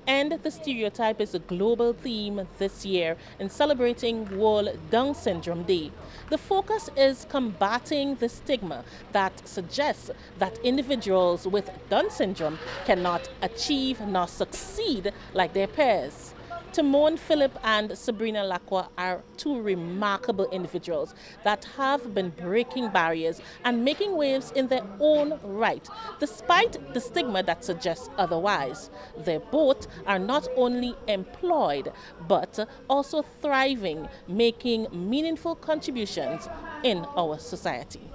End the Stereotype is a global theme this year in celebrating World Down Syndrome Day. The focus is combating the stigma that suggests that individuals with Down syndrome cannot achieve nor succeed like their peers. Timon Philip and Sabrina Lacroix are two remarkable individuals that have been breaking barriers and making waves in their own right, despite the stigma that suggests otherwise. They both are not only employed but also thriving, making meaningful contributions in our society.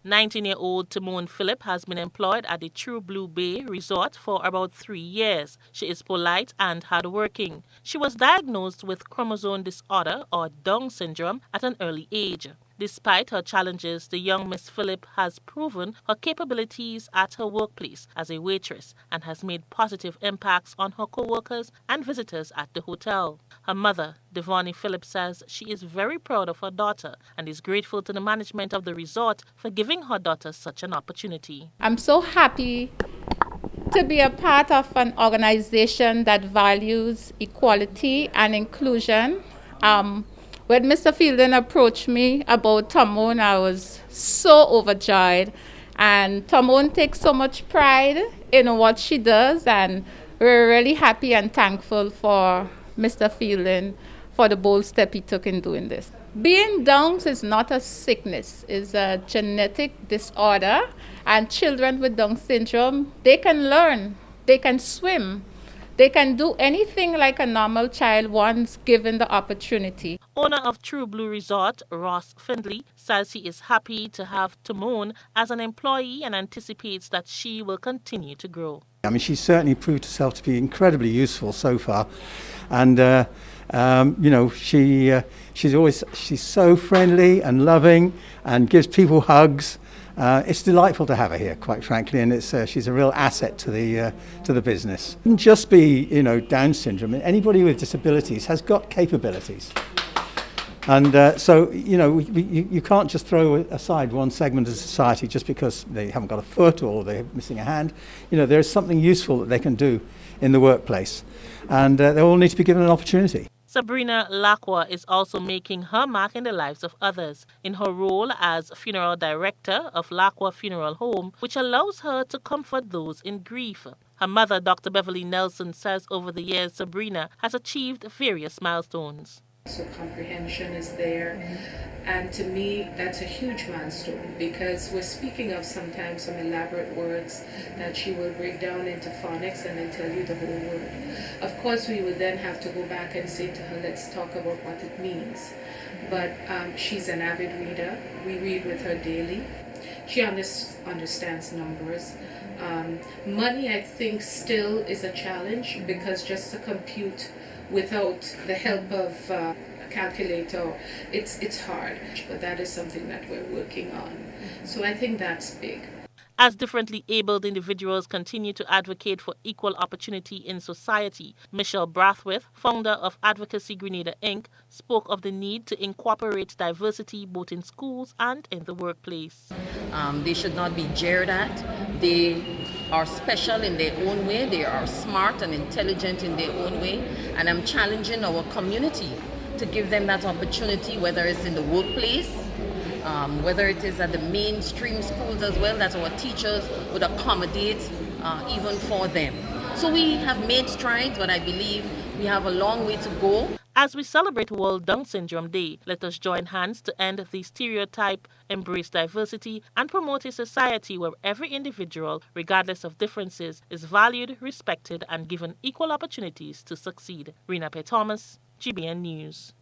19-year-old Timon Phillip has been employed at the True Blue Bay Resort for about 3 years. She is polite and hardworking. She was diagnosed with chromosome disorder or Down syndrome at an early age. Despite her challenges, the young Miss Phillip has proven her capabilities at her workplace as a waitress and has made positive impacts on her co-workers and visitors at the hotel. Her mother, Devani Phillip, says she is very proud of her daughter and is grateful to the management of the resort for giving her daughter such an opportunity. I'm so happy to be a part of an organization that values equality and inclusion. When Mr. Fielding approached me about Tamon, I was so overjoyed. And Tamon takes so much pride in what she does, and we're really happy and thankful for Mr. Fielding for the bold step he took in doing this. Being Downs is not a sickness, it's a genetic disorder, and children with Down syndrome, they can learn, they can swim, they can do anything like a normal child once given the opportunity. Owner of True Blue Resort, Ross Findley, says he is happy to have Timon as an employee and anticipates that she will continue to grow. I mean, she's certainly proved herself to be incredibly useful so far, and she's so friendly and loving and gives people hugs. It's delightful to have her here, quite frankly, and she's a real asset to the business. It wouldn't just be Down syndrome. Anybody with disabilities has got capabilities. And so, you can't just throw aside one segment of society just because they haven't got a foot or they're missing a hand. There's something useful that they can do in the workplace, and they all need to be given an opportunity. Sabrina Lacroix is also making her mark in the lives of others in her role as funeral director of Lacroix Funeral Home, which allows her to comfort those in grief. Her mother, Dr. Beverly Nelson, says over the years Sabrina has achieved various milestones. So comprehension is there, and to me that's a huge milestone, because we're speaking of sometimes some elaborate words that she will break down into phonics and then tell you the whole word. Of course we would then have to go back and say to her, let's talk about what it means, but she's an avid reader. We read with her daily. She understands numbers. Money, I think, still is a challenge, because just to compute without the help of a calculator, it's hard. But that is something that we're working on. So I think that's big. As differently abled individuals continue to advocate for equal opportunity in society, Michelle Brathwaite, founder of Advocacy Grenada Inc., spoke of the need to incorporate diversity both in schools and in the workplace. They should not be jeered at. They are special in their own way. They are smart and intelligent in their own way. And I'm challenging our community to give them that opportunity, whether it's in the workplace, whether it is at the mainstream schools as well, that our teachers would accommodate even for them. So we have made strides, but I believe we have a long way to go. As we celebrate World Down Syndrome Day, let us join hands to end the stereotype, embrace diversity, and promote a society where every individual, regardless of differences, is valued, respected, and given equal opportunities to succeed. Rena P. Thomas, GBN News.